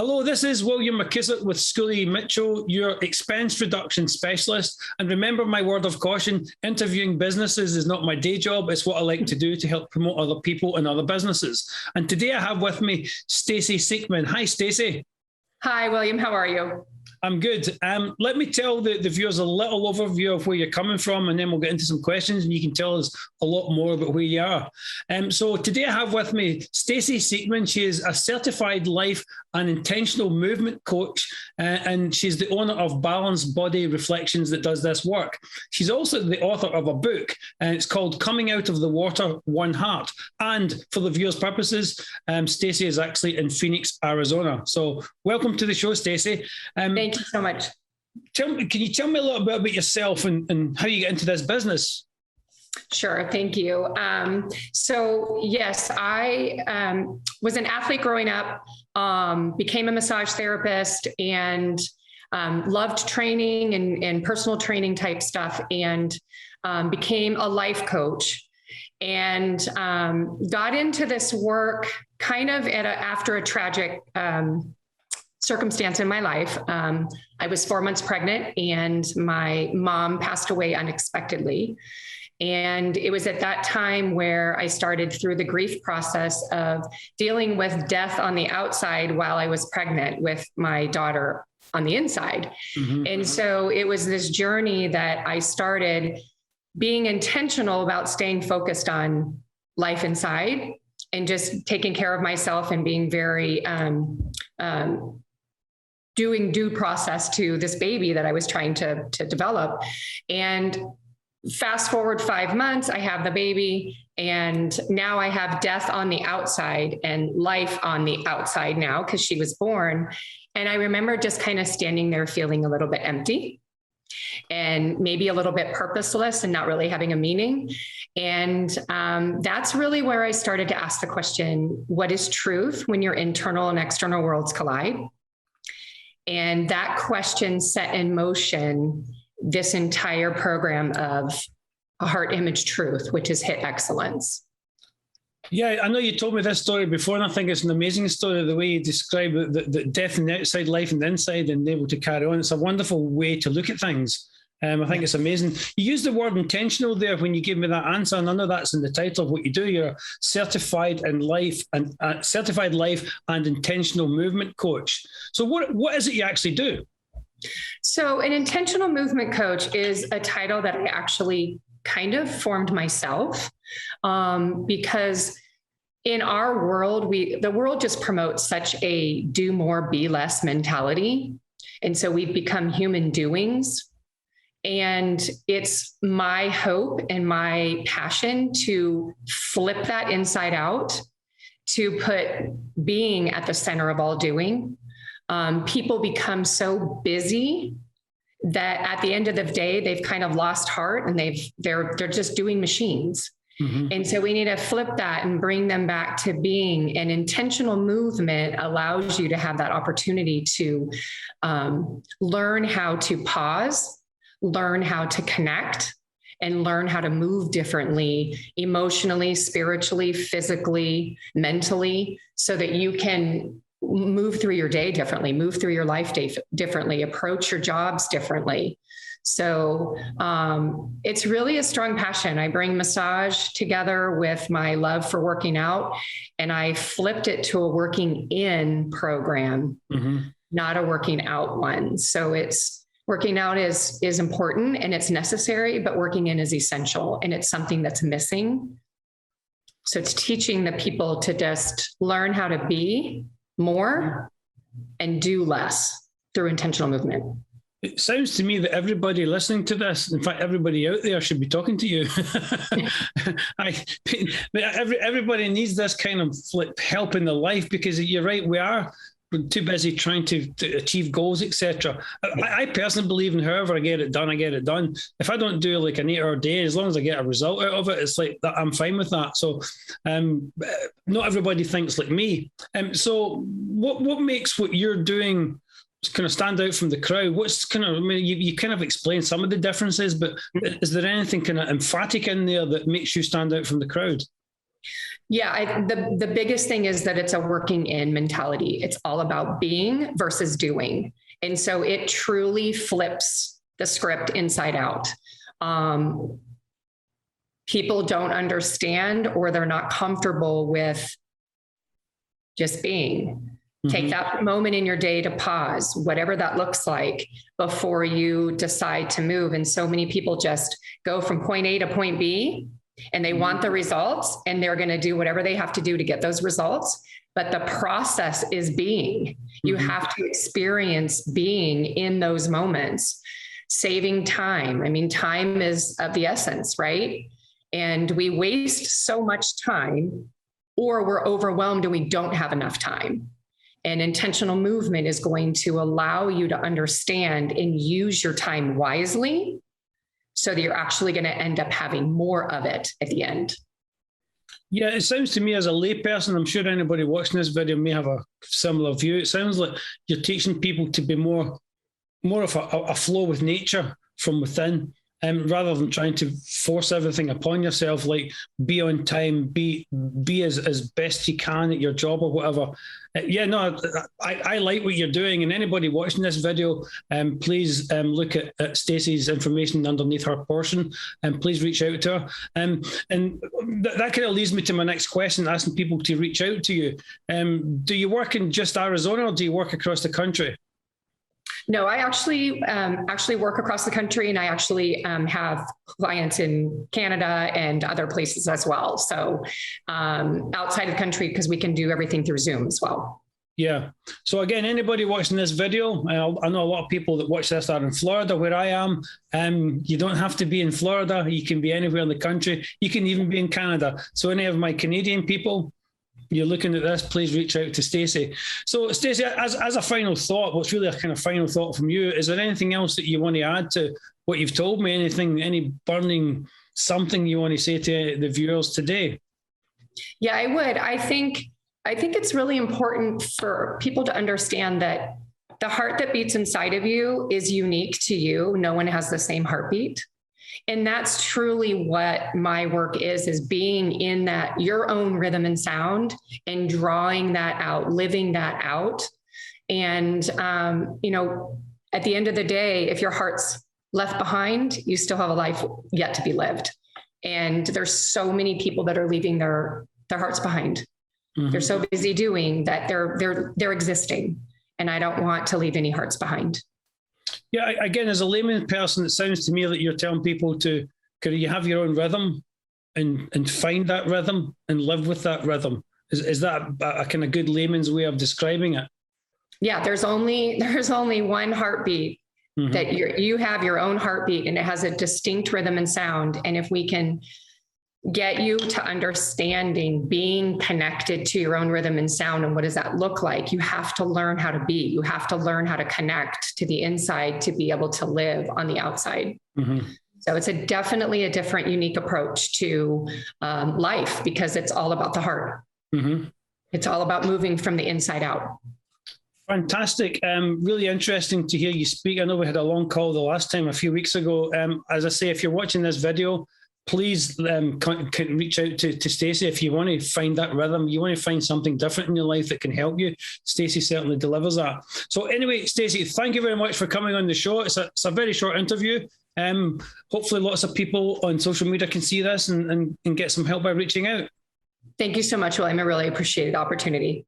Hello, this is William McKissock with Scully Mitchell, your expense reduction specialist. And remember my word of caution, interviewing businesses is not my day job. It's what I like to do to help promote other people and other businesses. And today I have with me Stacey Siekman. Hi, Stacey. Hi, William. How are you? I'm good. Let me tell the viewers a little overview of where you're coming from, and then we'll get into some questions, and you can tell us a lot more about where you are. So today I have with me Stacey Siekman. She is a certified life and intentional movement coach, and she's the owner of Balanced Body Reflections that does this work. She's also the author of a book, and it's called Coming Out of the Water, One Heart. And for the viewers' purposes, Stacey is actually in Phoenix, Arizona. So welcome to the show, Stacey. Thank you so much. Can you tell me a little bit about yourself and how you get into this business? Sure. Thank you. So yes, I was an athlete growing up, became a massage therapist, and loved training and personal training type stuff, and became a life coach, and got into this work kind of after a tragic circumstance in my life. I was 4 months pregnant and my mom passed away unexpectedly. And it was at that time where I started through the grief process of dealing with death on the outside while I was pregnant with my daughter on the inside. Mm-hmm. And so it was this journey that I started being intentional about staying focused on life inside and just taking care of myself and being very, doing due process to this baby that I was trying to develop. And fast forward 5 months, I have the baby, and now I have death on the outside and life on the outside now because she was born. And I remember just kind of standing there feeling a little bit empty and maybe a little bit purposeless and not really having a meaning. And that's really where I started to ask the question, what is truth when your internal and external worlds collide? And that question set in motion this entire program of a heart image truth, which is HIT excellence. Yeah, I know you told me this story before, and I think it's an amazing story, the way you describe the death and the outside, life and the inside, and able to carry on. It's a wonderful way to look at things. I think it's amazing. You used the word intentional there when you gave me that answer, and I know that's in the title of what you do. You're certified life and intentional movement coach. So what is it you actually do? So an intentional movement coach is a title that I actually kind of formed myself, because in our world, the world just promotes such a do more, be less mentality. And so we've become human doings. And it's my hope and my passion to flip that inside out, to put being at the center of all doing. People become so busy that at the end of the day, they've kind of lost heart and they're just doing machines. Mm-hmm. And so we need to flip that and bring them back to being. An intentional movement allows you to have that opportunity to learn how to pause, learn how to connect, and learn how to move differently, emotionally, spiritually, physically, mentally, so that you can move through your day differently, move through your life differently, approach your jobs differently. So it's really a strong passion. I bring massage together with my love for working out, and I flipped it to a working in program, mm-hmm. not a working out one. So working out is important and it's necessary, but working in is essential, and it's something that's missing. So it's teaching the people to just learn how to be more and do less through intentional movement. It sounds to me that everybody listening to this, in fact, everybody out there should be talking to you. Everybody needs this kind of help in their life, because you're right, we're too busy trying to achieve goals, etc. I personally believe in however I get it done, I get it done. If I don't do like an 8-hour day, as long as I get a result out of it, it's like that, I'm fine with that. So not everybody thinks like me. So what makes what you're doing kind of stand out from the crowd? What's kind of, I mean, you kind of explained some of the differences, but is there anything kind of emphatic in there that makes you stand out from the crowd? Yeah, the biggest thing is that it's a working in mentality. It's all about being versus doing. And so it truly flips the script inside out. People don't understand, or they're not comfortable with just being. Take that moment in your day to pause, whatever that looks like, before you decide to move. And so many people just go from point A to point B, and they want the results, and they're going to do whatever they have to do to get those results. But the process is being. You have to experience being in those moments, saving time. I mean, time is of the essence, right? And we waste so much time, or we're overwhelmed and we don't have enough time. And intentional movement is going to allow you to understand and use your time wisely, so that you're actually going to end up having more of it at the end. Yeah, it sounds to me, as a layperson, I'm sure anybody watching this video may have a similar view. It sounds like you're teaching people to be more of a flow with nature from within, rather than trying to force everything upon yourself, like be on time, be as best you can at your job or whatever. I like what you're doing. And anybody watching this video, please look at Stacey's information underneath her portion, and please reach out to her. And that kind of leads me to my next question, asking people to reach out to you. Do you work in just Arizona, or do you work across the country? No, I actually work across the country, and I actually have clients in Canada and other places as well. So outside of the country, because we can do everything through Zoom as well. Yeah. So again, anybody watching this video, I know a lot of people that watch this are in Florida, where I am. You don't have to be in Florida. You can be anywhere in the country. You can even be in Canada. So any of my Canadian people, you're looking at this, please reach out to Stacey. So Stacey, as a final thought, what's really a kind of final thought from you, is there anything else that you want to add to what you've told me? Any burning something you want to say to the viewers today? Yeah, I would. I think it's really important for people to understand that the heart that beats inside of you is unique to you. No one has the same heartbeat. And that's truly what my work is being in that your own rhythm and sound, and drawing that out, living that out. And, at the end of the day, if your heart's left behind, you still have a life yet to be lived. And there's so many people that are leaving their hearts behind. They're so busy doing that they're existing. And I don't want to leave any hearts behind. Yeah, again, as a layman person, it sounds to me that you're telling people to, could you have your own rhythm and find that rhythm and live with that rhythm? Is that a kind of good layman's way of describing it? Yeah, there's only one heartbeat. That you have your own heartbeat, and it has a distinct rhythm and sound. And if we can get you to understanding being connected to your own rhythm and sound, and what does that look like, you have to learn how to be. You have to learn how to connect to the inside to be able to live on the outside. So it's definitely a different, unique approach to life, because it's all about the heart. It's all about moving from the inside out. Fantastic. Really interesting to hear you speak. I know we had a long call the last time a few weeks ago. As I say, if you're watching this video, please can reach out to Stacey if you want to find that rhythm. You want to find something different in your life that can help you. Stacey certainly delivers that. So anyway, Stacey, thank you very much for coming on the show. It's a very short interview. Hopefully lots of people on social media can see this and get some help by reaching out. Thank you so much, William. I really appreciate the opportunity.